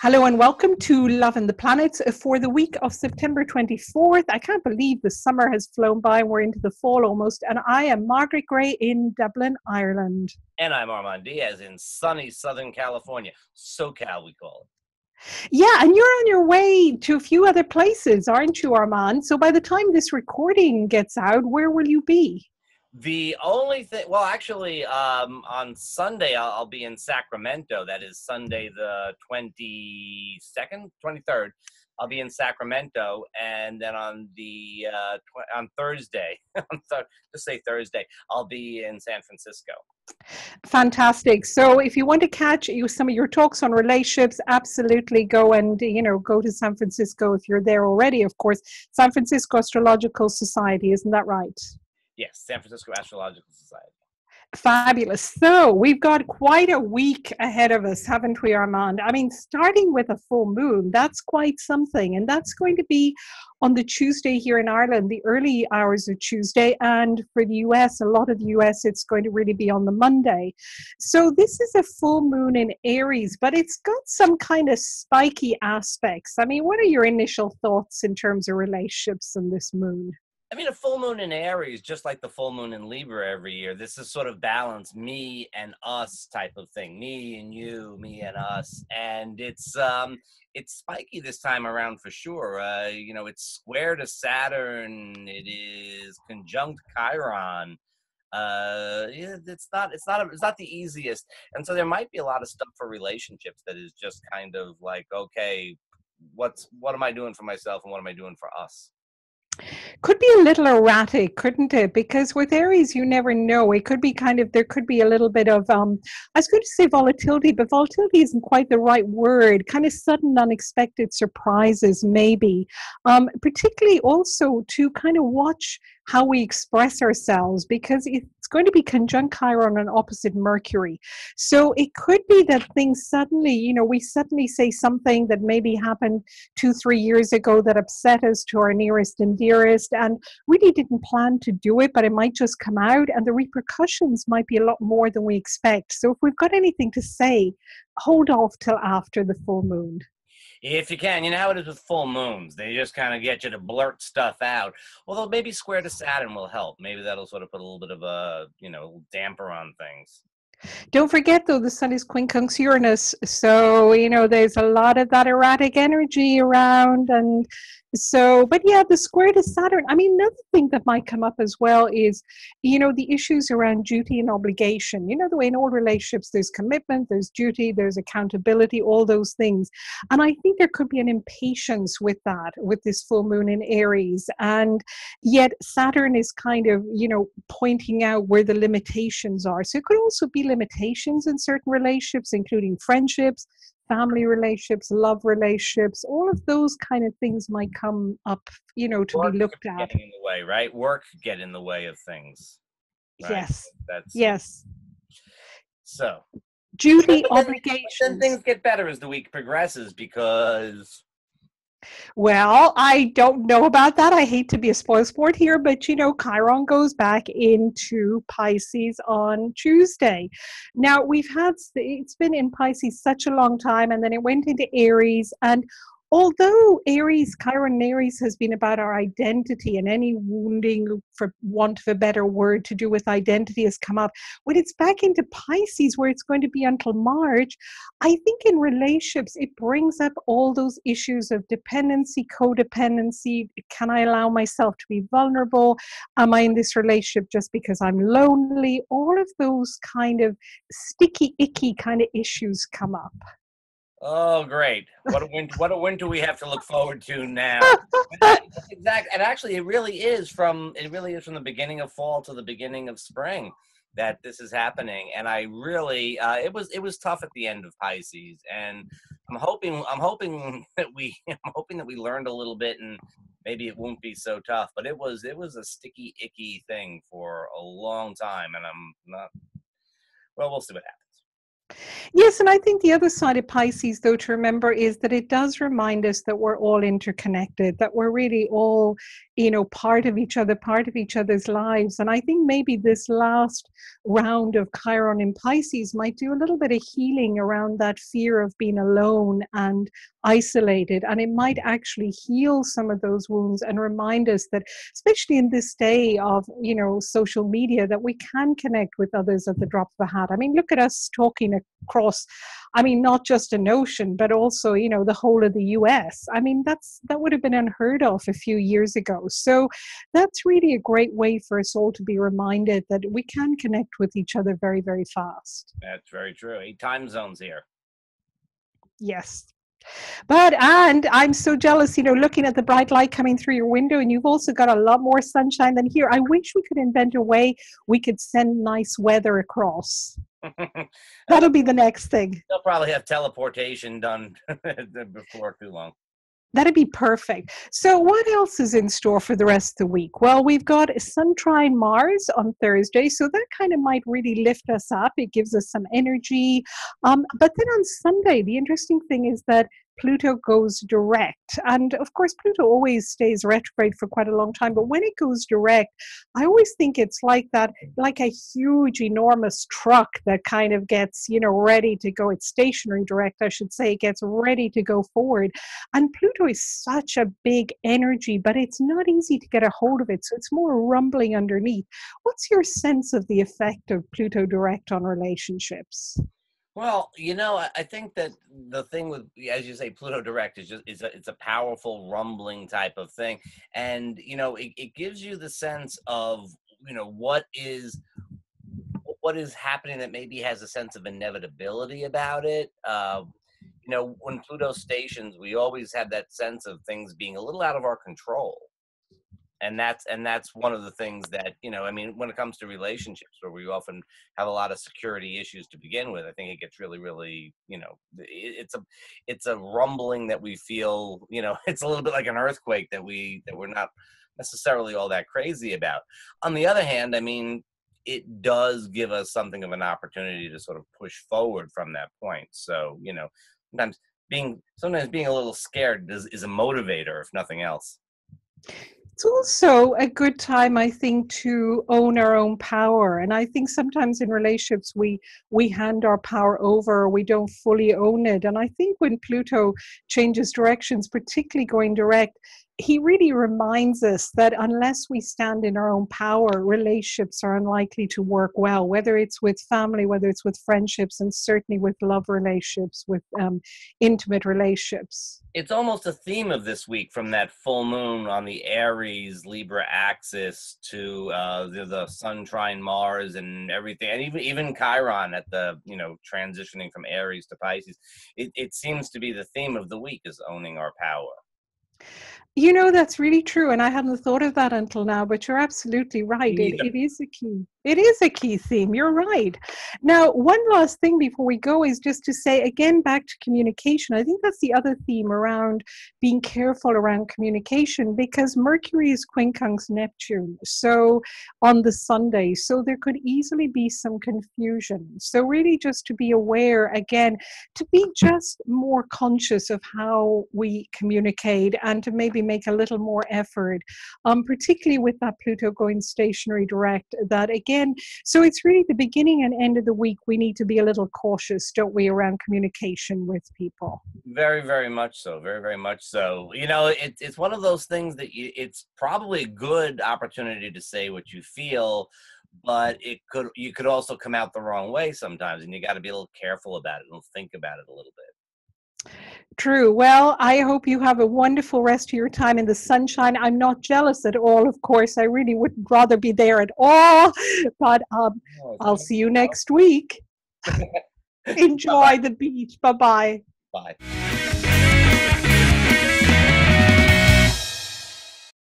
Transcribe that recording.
Hello and welcome to Love and the Planets for the week of September 24th. I can't believe the summer has flown by and we're into the fall almost. And I am Margaret Gray in Dublin, Ireland. And I'm Armand Diaz in sunny Southern California. SoCal, we call it. Yeah, and you're on your way to a few other places, aren't you, Armand? So by the time this recording gets out, where will you be? The only thing, well, actually, on Sunday, I'll be in Sacramento. That is Sunday the 22nd, 23rd. I'll be in Sacramento. And then on the on Thursday, just say Thursday, I'll be in San Francisco. Fantastic. So if you want to catch some of your talks on relationships, absolutely go and, go to San Francisco if you're there already, of course. San Francisco Astrological Society, isn't that right? Yes, San Francisco Astrological Society. Fabulous. So we've got quite a week ahead of us, haven't we, Armand? I mean, starting with a full moon, that's quite something. And that's going to be on the Tuesday here in Ireland, the early hours of Tuesday. And for the US, a lot of the US, it's going to really be on the Monday. So this is a full moon in Aries, but it's got some kind of spiky aspects. I mean, what are your initial thoughts in terms of relationships on this moon? I mean, a full moon in Aries, just like the full moon in Libra every year, this is sort of balance, me and us type of thing. Me and you, me and us. And it's spiky this time around for sure. It's square to Saturn. It is conjunct Chiron. It's not the easiest. And so there might be a lot of stuff for relationships that is just kind of like, okay, what am I doing for myself and what am I doing for us? Could be a little erratic, couldn't it? Because with Aries, you never know. It could be there could be a little bit of, I was going to say volatility, but volatility isn't quite the right word. Kind of sudden, unexpected surprises, maybe. Particularly also to kind of watch how we express ourselves, because it's going to be conjunct Chiron and opposite Mercury. So it could be that things suddenly, we suddenly say something that maybe happened 2-3 years ago that upset us to our nearest and dearest, and really didn't plan to do it, but it might just come out, and the repercussions might be a lot more than we expect. So if we've got anything to say, hold off till after the full moon. If you can, you know how it is with full moons. They just kind of get you to blurt stuff out. Although maybe square to Saturn will help. Maybe that'll sort of put a little bit of a, damper on things. Don't forget, though, the sun is quincunx Uranus. So, there's a lot of that erratic energy around. And so, but yeah, the square to Saturn. I mean, another thing that might come up as well is, the issues around duty and obligation. The way in all relationships, there's commitment, there's duty, there's accountability, all those things. And I think there could be an impatience with that, with this full moon in Aries. And yet Saturn is kind of, pointing out where the limitations are. So it could also be limitations in certain relationships, including friendships, family relationships, love relationships. All of those kind of things might come up, to Work be looked at. getting in the way, right? Work get in the way of things. Right? Yes. That's yes. So duty, then obligations. things get better as the week progresses because. Well, I don't know about that. I hate to be a spoilsport here, but Chiron goes back into Pisces on Tuesday. Now, it's been in Pisces such a long time, and then it went into Aries. And although Chiron and Aries has been about our identity, and any wounding, for want of a better word, to do with identity has come up, when it's back into Pisces, where it's going to be until March, I think in relationships, it brings up all those issues of dependency, codependency. Can I allow myself to be vulnerable? Am I in this relationship just because I'm lonely? All of those kind of sticky, icky kind of issues come up. Oh, great. What a winter we have to look forward to now. Exactly. And actually, it really is from the beginning of fall to the beginning of spring that this is happening. And I really, it was tough at the end of Pisces. And I'm hoping that we learned a little bit, and maybe it won't be so tough. But it was a sticky, icky thing for a long time. And I'm not, well, we'll see what happens. Yes, and I think the other side of Pisces, though, to remember is that it does remind us that we're all interconnected, that we're really all, part of each other, part of each other's lives. And I think maybe this last round of Chiron in Pisces might do a little bit of healing around that fear of being alone and isolated. And it might actually heal some of those wounds and remind us that, especially in this day of, social media, that we can connect with others at the drop of a hat. I mean, look at us talking across, not just an ocean, but also, the whole of the US. I mean, that would have been unheard of a few years ago. So that's really a great way for us all to be reminded that we can connect with each other very, very fast. That's very true. 8 time zones here. Yes. And I'm so jealous, looking at the bright light coming through your window, and you've also got a lot more sunshine than here. I wish we could invent a way we could send nice weather across. That'll be the next thing. They'll probably have teleportation done before too long. That'd be perfect. So what else is in store for the rest of the week? Well, we've got Sun trine Mars on Thursday, so that kind of might really lift us up. It gives us some energy. But then on Sunday, the interesting thing is that Pluto goes direct. And of course, Pluto always stays retrograde for quite a long time. But when it goes direct, I always think it's like that, like a huge, enormous truck that kind of gets, ready to go. It's stationary direct, I should say. It gets ready to go forward. And Pluto is such a big energy, but it's not easy to get a hold of it. So it's more rumbling underneath. What's your sense of the effect of Pluto direct on relationships? Well, I think that the thing with, as you say, Pluto direct is just it's a powerful rumbling type of thing, and it gives you the sense of what is happening that maybe has a sense of inevitability about it. When Pluto stations, we always have that sense of things being a little out of our control. And that's one of the things that, when it comes to relationships where we often have a lot of security issues to begin with, I think it gets really, really, it's a rumbling that we feel, it's a little bit like an earthquake that we're not necessarily all that crazy about. On the other hand, it does give us something of an opportunity to sort of push forward from that point. So, sometimes being a little scared is a motivator, if nothing else. It's also a good time, I think, to own our own power. And I think sometimes in relationships, we hand our power over, or we don't fully own it. And I think when Pluto changes directions, particularly going direct, he really reminds us that unless we stand in our own power, relationships are unlikely to work well, whether it's with family, whether it's with friendships, and certainly with love relationships, with intimate relationships. It's almost a theme of this week, from that full moon on the Aries Libra axis to the Sun trine Mars and everything, and even Chiron at the transitioning from Aries to Pisces. It seems to be the theme of the week is owning our power. That's really true. And I hadn't thought of that until now, but you're absolutely right. It is a key. It is a key theme. You're right. Now, one last thing before we go is just to say, again, back to communication. I think that's the other theme around being careful around communication, because Mercury is quincunx Neptune. So on the Sunday, so there could easily be some confusion. So really just to be aware, again, to be just more conscious of how we communicate, and to maybe make a little more effort, particularly with that Pluto going stationary direct, that again, so it's really the beginning and end of the week, we need to be a little cautious, don't we, around communication with people. Very, very much so. Very, very much so. It's one of those things that it's probably a good opportunity to say what you feel, but you could also come out the wrong way sometimes, and you got to be a little careful about it and think about it a little bit. True. Well, I hope you have a wonderful rest of your time in the sunshine. I'm not jealous at all, of course. I really wouldn't rather be there at all. But I'll see you next week. Enjoy the beach. Bye-bye. Bye.